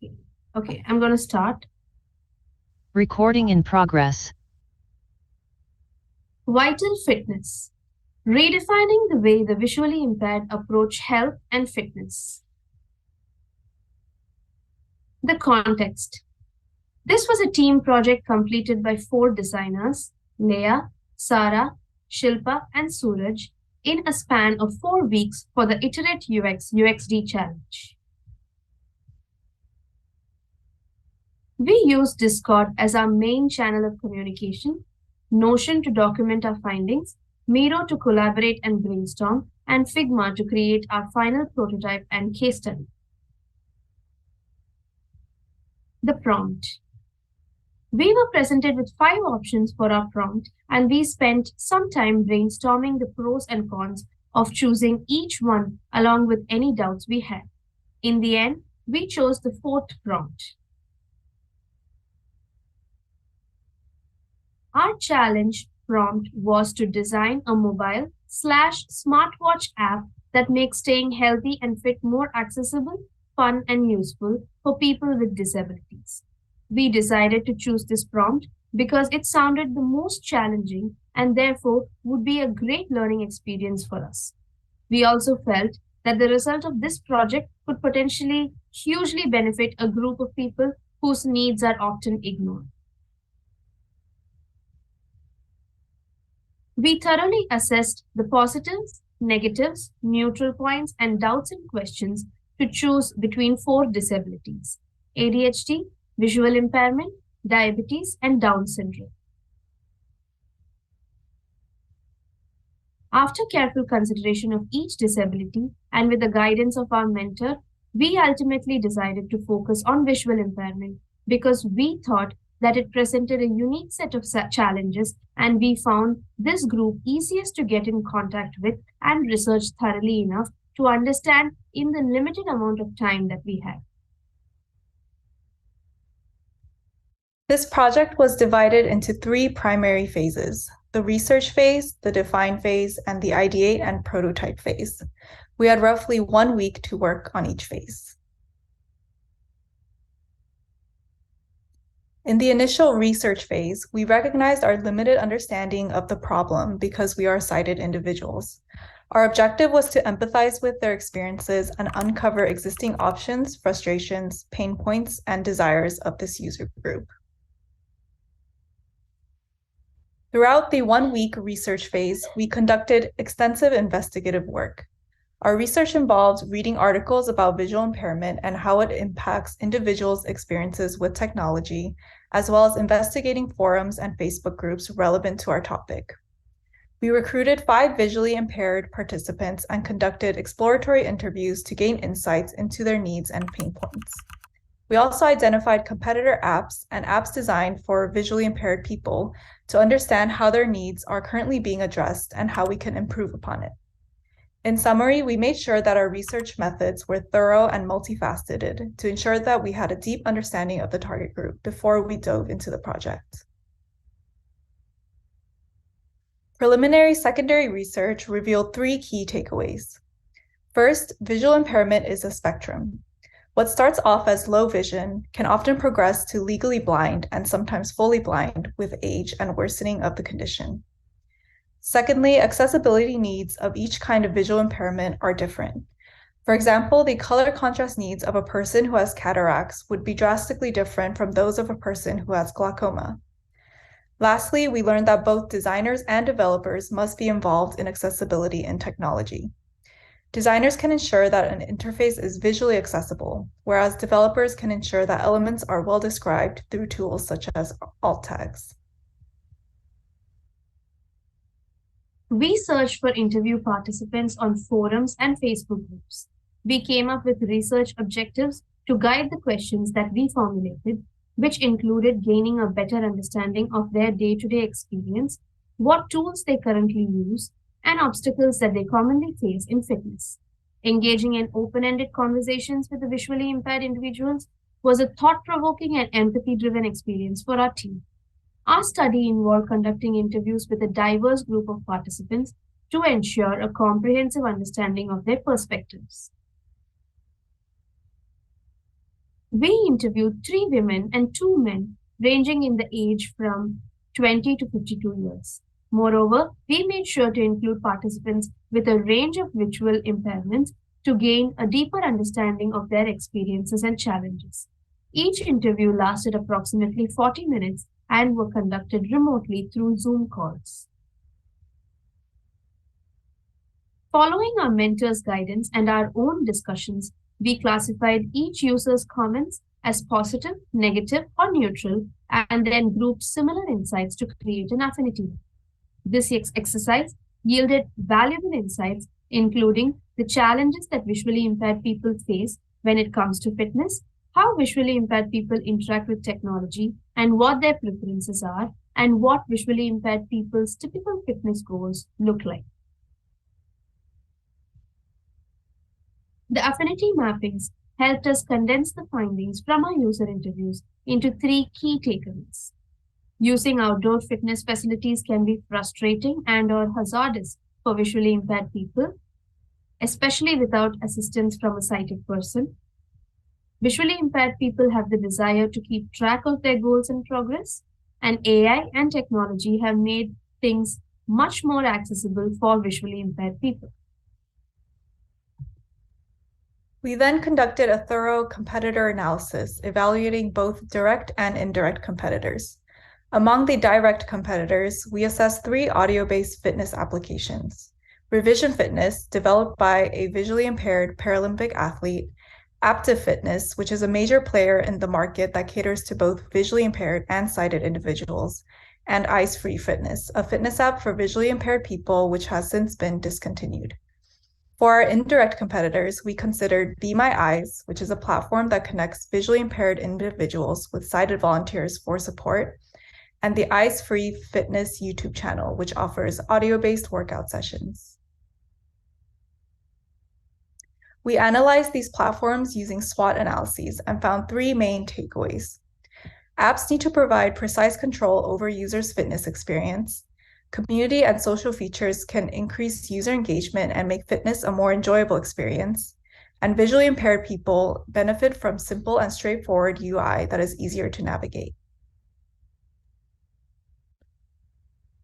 Okay, I'm going to start. Recording in progress. Vital fitness. Redefining the way the visually impaired approach health and fitness. The context. This was a team project completed by 4 designers, Leah, Sarah, Shilpa, and Suraj, in a span of 4 weeks for the Iterate UX UXD challenge. We use Discord as our main channel of communication, Notion to document our findings, Miro to collaborate and brainstorm, and Figma to create our final prototype and case study. The prompt. We were presented with 5 options for our prompt, and we spent some time brainstorming the pros and cons of choosing each one along with any doubts we had. In the end, we chose the 4th prompt. Our challenge prompt was to design a mobile/smartwatch app that makes staying healthy and fit more accessible, fun, and useful for people with disabilities. We decided to choose this prompt because it sounded the most challenging and therefore would be a great learning experience for us. We also felt that the result of this project could potentially hugely benefit a group of people whose needs are often ignored. We thoroughly assessed the positives, negatives, neutral points, and doubts and questions to choose between 4 disabilities: ADHD, visual impairment, diabetes, and Down syndrome. After careful consideration of each disability and with the guidance of our mentor, we ultimately decided to focus on visual impairment because we thought that it presented a unique set of challenges, and we found this group easiest to get in contact with and research thoroughly enough to understand in the limited amount of time that we had. This project was divided into 3 primary phases: the research phase, the define phase, and the ideate and prototype phase. We had roughly 1 week to work on each phase. In the initial research phase, we recognized our limited understanding of the problem because we are sighted individuals. Our objective was to empathize with their experiences and uncover existing options, frustrations, pain points, and desires of this user group. Throughout the 1-week research phase, we conducted extensive investigative work. Our research involved reading articles about visual impairment and how it impacts individuals' experiences with technology, as well as investigating forums and Facebook groups relevant to our topic. We recruited 5 visually impaired participants and conducted exploratory interviews to gain insights into their needs and pain points. We also identified competitor apps and apps designed for visually impaired people to understand how their needs are currently being addressed and how we can improve upon it. In summary, we made sure that our research methods were thorough and multifaceted to ensure that we had a deep understanding of the target group before we dove into the project. Preliminary secondary research revealed 3 key takeaways. First, visual impairment is a spectrum. What starts off as low vision can often progress to legally blind and sometimes fully blind with age and worsening of the condition. Secondly, accessibility needs of each kind of visual impairment are different. For example, the color contrast needs of a person who has cataracts would be drastically different from those of a person who has glaucoma. Lastly, we learned that both designers and developers must be involved in accessibility in technology. Designers can ensure that an interface is visually accessible, whereas developers can ensure that elements are well described through tools such as alt tags. We searched for interview participants on forums and Facebook groups. We came up with research objectives to guide the questions that we formulated, which included gaining a better understanding of their day-to-day experience, what tools they currently use, and obstacles that they commonly face in fitness. Engaging in open-ended conversations with the visually impaired individuals was a thought-provoking and empathy-driven experience for our team. Our study involved conducting interviews with a diverse group of participants to ensure a comprehensive understanding of their perspectives. We interviewed 3 women and 2 men, ranging in the age from 20 to 52 years. Moreover, we made sure to include participants with a range of visual impairments to gain a deeper understanding of their experiences and challenges. Each interview lasted approximately 40 minutes and were conducted remotely through Zoom calls. Following our mentor's guidance and our own discussions, we classified each user's comments as positive, negative, or neutral, and then grouped similar insights to create an affinity. This exercise yielded valuable insights, including the challenges that visually impaired people face when it comes to fitness, how visually impaired people interact with technology, and what their preferences are, and what visually impaired people's typical fitness goals look like. The affinity mappings helped us condense the findings from our user interviews into 3 key takeaways. Using outdoor fitness facilities can be frustrating and or hazardous for visually impaired people, especially without assistance from a sighted person. Visually impaired people have the desire to keep track of their goals and progress, and AI and technology have made things much more accessible for visually impaired people. We then conducted a thorough competitor analysis, evaluating both direct and indirect competitors. Among the direct competitors, we assessed 3 audio-based fitness applications: Revision Fitness, developed by a visually impaired Paralympic athlete; Aptive Fitness, which is a major player in the market that caters to both visually impaired and sighted individuals; and Eyes Free Fitness, a fitness app for visually impaired people, which has since been discontinued. For our indirect competitors, we considered Be My Eyes, which is a platform that connects visually impaired individuals with sighted volunteers for support, and the Eyes Free Fitness YouTube channel, which offers audio-based workout sessions. We analyzed these platforms using SWOT analyses and found 3 main takeaways. Apps need to provide precise control over users' fitness experience. Community and social features can increase user engagement and make fitness a more enjoyable experience. And visually impaired people benefit from simple and straightforward UI that is easier to navigate.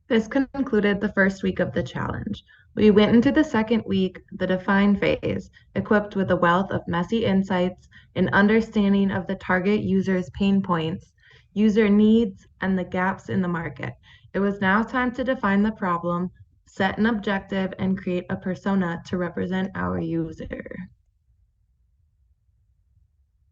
This concluded the first week of the challenge. We went into the second week, the define phase, equipped with a wealth of messy insights, an understanding of the target user's pain points, user needs, and the gaps in the market. It was now time to define the problem, set an objective, and create a persona to represent our user.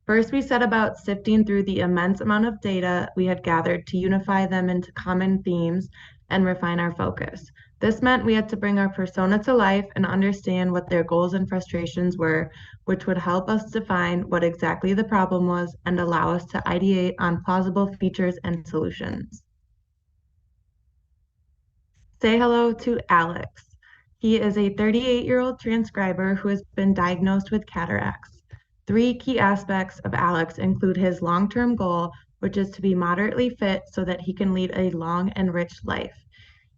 First, we set about sifting through the immense amount of data we had gathered to unify them into common themes and refine our focus. This meant we had to bring our persona to life and understand what their goals and frustrations were, which would help us define what exactly the problem was and allow us to ideate on plausible features and solutions. Say hello to Alex. He is a 38-year-old transcriber who has been diagnosed with cataracts. 3 key aspects of Alex include his long-term goal, which is to be moderately fit so that he can lead a long and rich life.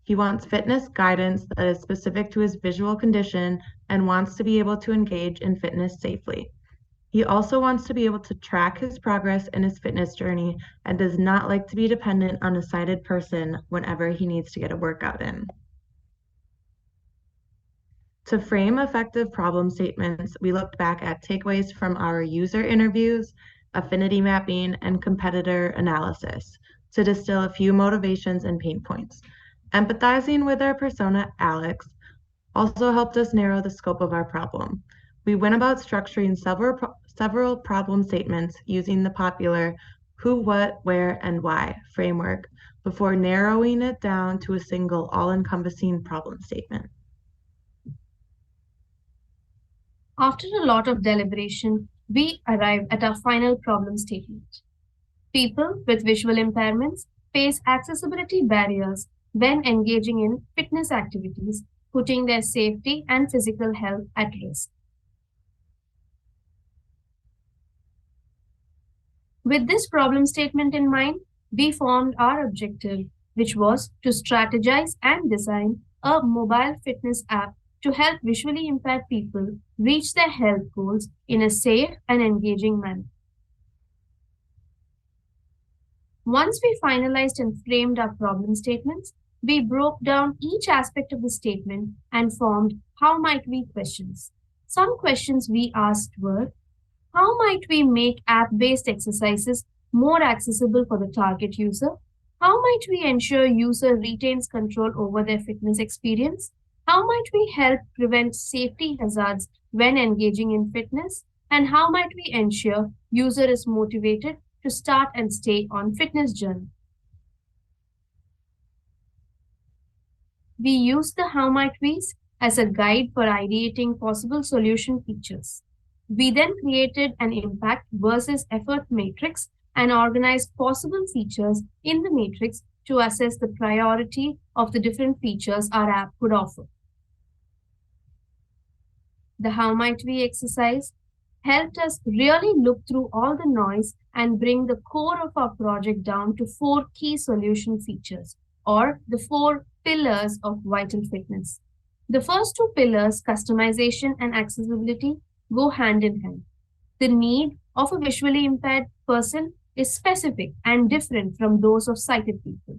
He wants fitness guidance that is specific to his visual condition and wants to be able to engage in fitness safely. He also wants to be able to track his progress in his fitness journey and does not like to be dependent on a sighted person whenever he needs to get a workout in. To frame effective problem statements, we looked back at takeaways from our user interviews, affinity mapping, and competitor analysis to distill a few motivations and pain points. Empathizing with our persona, Alex, also helped us narrow the scope of our problem. We went about structuring several problem statements using the popular who, what, where, and why framework before narrowing it down to a single all-encompassing problem statement. After a lot of deliberation, we arrived at our final problem statement. People with visual impairments face accessibility barriers when engaging in fitness activities, putting their safety and physical health at risk. With this problem statement in mind, we formed our objective, which was to strategize and design a mobile fitness app to help visually impaired people reach their health goals in a safe and engaging manner. Once we finalized and framed our problem statements, we broke down each aspect of the statement and formed how might we questions. Some questions we asked were, how might we make app-based exercises more accessible for the target user? How might we ensure user retains control over their fitness experience? How might we help prevent safety hazards when engaging in fitness? And how might we ensure user is motivated to start and stay on fitness journey? We use the how might we's as a guide for ideating possible solution features. We then created an impact versus effort matrix and organized possible features in the matrix to assess the priority of the different features our app could offer. The how might we exercise helped us really look through all the noise and bring the core of our project down to four key solution features, or the four pillars of vital fitness. The first two pillars, customization and accessibility, go hand in hand. The need of a visually impaired person is specific and different from those of sighted people.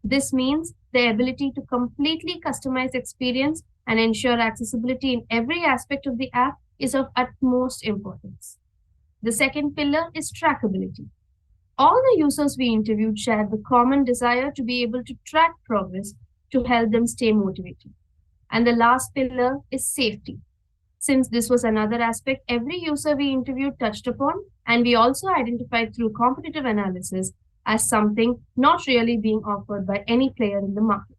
This means the ability to completely customize experience and ensure accessibility in every aspect of the app is of utmost importance. The second pillar is trackability. All the users we interviewed shared the common desire to be able to track progress to help them stay motivated. And the last pillar is safety. Since this was another aspect every user we interviewed touched upon, and we also identified through competitive analysis as something not really being offered by any player in the market.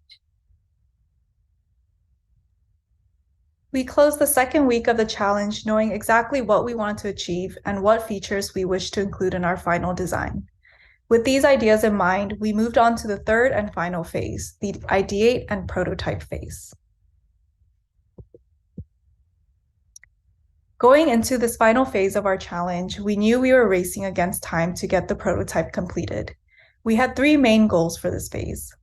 We closed the second week of the challenge knowing exactly what we wanted to achieve and what features we wished to include in our final design. With these ideas in mind, we moved on to the third and final phase, the ideate and prototype phase. Going into this final phase of our challenge, we knew we were racing against time to get the prototype completed. We had three main goals for this phase: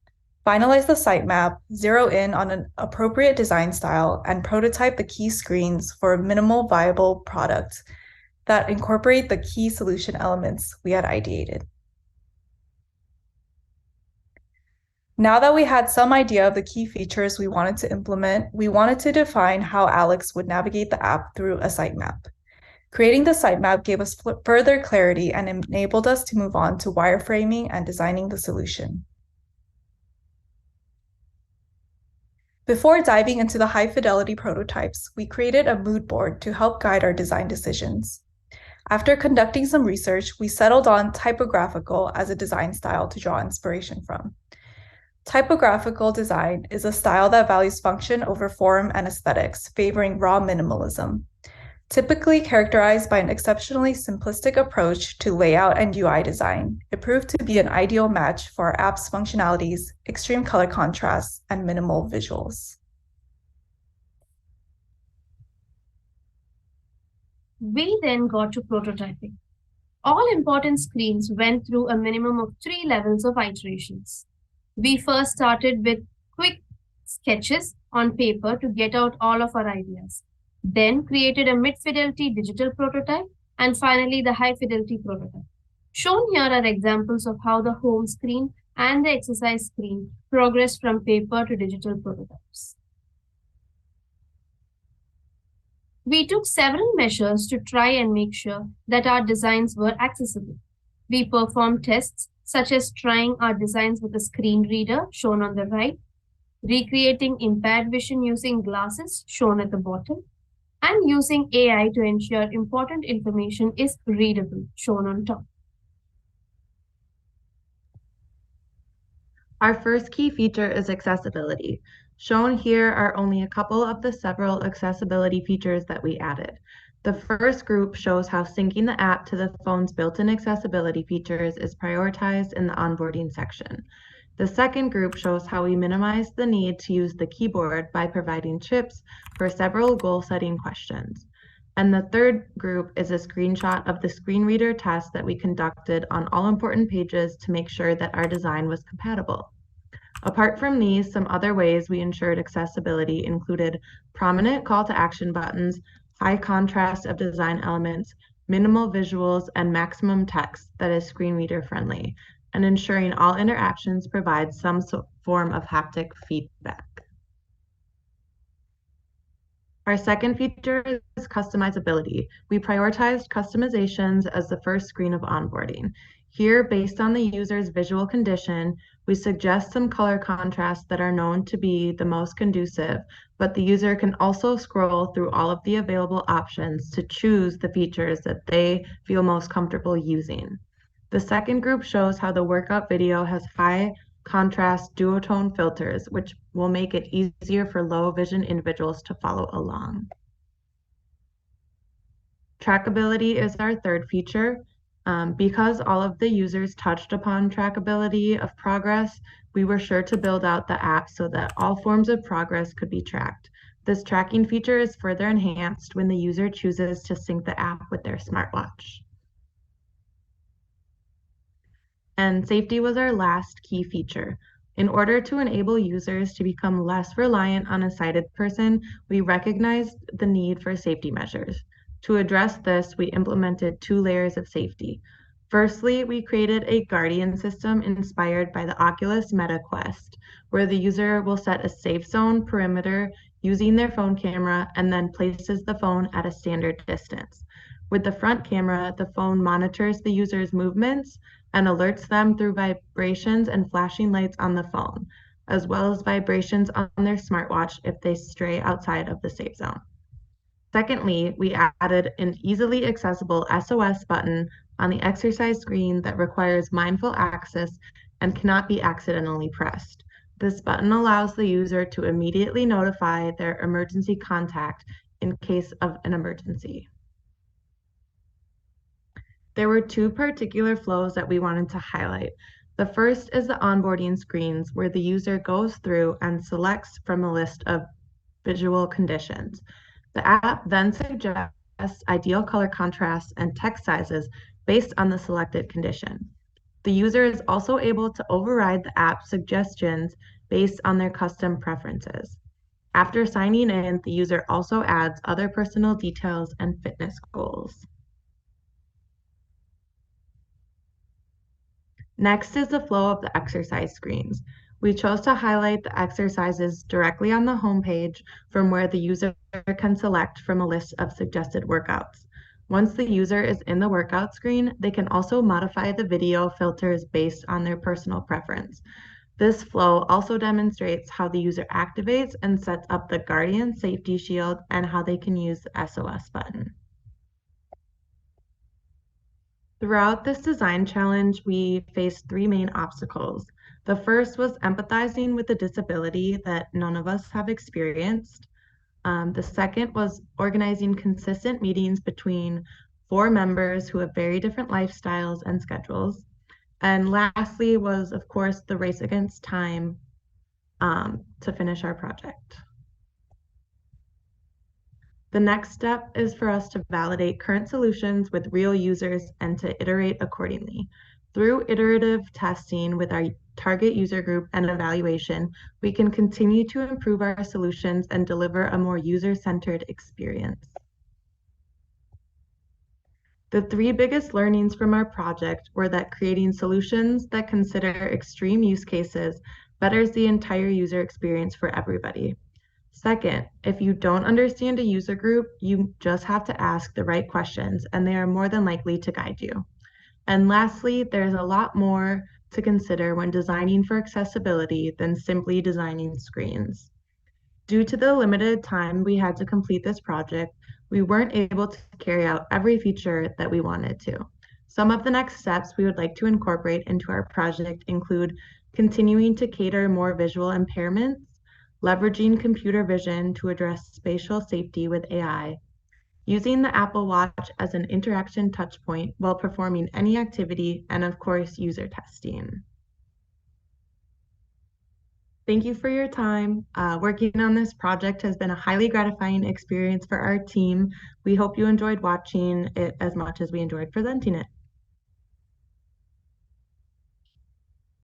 finalize the sitemap, zero in on an appropriate design style, and prototype the key screens for a minimal viable product that incorporate the key solution elements we had ideated. Now that we had some idea of the key features we wanted to implement, we wanted to define how Alex would navigate the app through a sitemap. Creating the sitemap gave us further clarity and enabled us to move on to wireframing and designing the solution. Before diving into the high-fidelity prototypes, we created a mood board to help guide our design decisions. After conducting some research, we settled on typographical as a design style to draw inspiration from. Typographical design is a style that values function over form and aesthetics, favoring raw minimalism. Typically characterized by an exceptionally simplistic approach to layout and UI design, it proved to be an ideal match for our app's functionalities, extreme color contrasts, and minimal visuals. We then got to prototyping. All important screens went through a minimum of 3 levels of iterations. We first started with quick sketches on paper to get out all of our ideas, then created a mid-fidelity digital prototype, and finally the high-fidelity prototype. Shown here are examples of how the home screen and the exercise screen progressed from paper to digital prototypes. We took several measures to try and make sure that our designs were accessible. We performed tests such as trying our designs with a screen reader, shown on the right, recreating impaired vision using glasses, shown at the bottom, and using AI to ensure important information is readable, shown on top. Our first key feature is accessibility. Shown here are only a couple of the several accessibility features that we added. The first group shows how syncing the app to the phone's built-in accessibility features is prioritized in the onboarding section. The second group shows how we minimize the need to use the keyboard by providing chips for several goal-setting questions. And the third group is a screenshot of the screen reader test that we conducted on all important pages to make sure that our design was compatible. Apart from these, some other ways we ensured accessibility included prominent call to action buttons, high contrast of design elements, minimal visuals, and maximum text that is screen reader friendly. and ensuring all interactions provide some form of haptic feedback. Our second feature is customizability. We prioritized customizations as the first screen of onboarding. Here, based on the user's visual condition, we suggest some color contrasts that are known to be the most conducive, but the user can also scroll through all of the available options to choose the features that they feel most comfortable using. The second group shows how the workout video has high contrast duotone filters, which will make it easier for low vision individuals to follow along. Trackability is our third feature. Because all of the users touched upon trackability of progress, we were sure to build out the app so that all forms of progress could be tracked. This tracking feature is further enhanced when the user chooses to sync the app with their smartwatch. And safety was our last key feature. In order to enable users to become less reliant on a sighted person, we recognized the need for safety measures. To address this, we implemented 2 layers of safety. Firstly, we created a guardian system inspired by the Oculus Meta Quest, where the user will set a safe zone perimeter using their phone camera and then places the phone at a standard distance. With the front camera, the phone monitors the user's movements and alerts them through vibrations and flashing lights on the phone, as well as vibrations on their smartwatch if they stray outside of the safe zone. Secondly, we added an easily accessible SOS button on the exercise screen that requires mindful access and cannot be accidentally pressed. This button allows the user to immediately notify their emergency contact in case of an emergency. There were 2 particular flows that we wanted to highlight. The first is the onboarding screens, where the user goes through and selects from a list of visual conditions. The app then suggests ideal color contrasts and text sizes based on the selected condition. The user is also able to override the app's suggestions based on their custom preferences. After signing in, the user also adds other personal details and fitness goals. Next is the flow of the exercise screens. We chose to highlight the exercises directly on the homepage from where the user can select from a list of suggested workouts. Once the user is in the workout screen, they can also modify the video filters based on their personal preference. This flow also demonstrates how the user activates and sets up the Guardian Safety Shield and how they can use the SOS button. Throughout this design challenge, we faced 3 main obstacles. The first was empathizing with a disability that none of us have experienced. The second was organizing consistent meetings between 4 members who have very different lifestyles and schedules. And lastly was, of course, the race against time to finish our project. The next step is for us to validate current solutions with real users and to iterate accordingly. Through iterative testing with our target user group and evaluation, we can continue to improve our solutions and deliver a more user-centered experience. The 3 biggest learnings from our project were that creating solutions that consider extreme use cases betters the entire user experience for everybody. Second, if you don't understand a user group, you just have to ask the right questions and they are more than likely to guide you. And lastly, there's a lot more to consider when designing for accessibility than simply designing screens. Due to the limited time we had to complete this project, we weren't able to carry out every feature that we wanted to. Some of the next steps we would like to incorporate into our project include continuing to cater more visual impairments, leveraging computer vision to address spatial safety with AI, using the Apple Watch as an interaction touchpoint while performing any activity, and of course, user testing. Thank you for your time. Working on this project has been a highly gratifying experience for our team. We hope you enjoyed watching it as much as we enjoyed presenting it.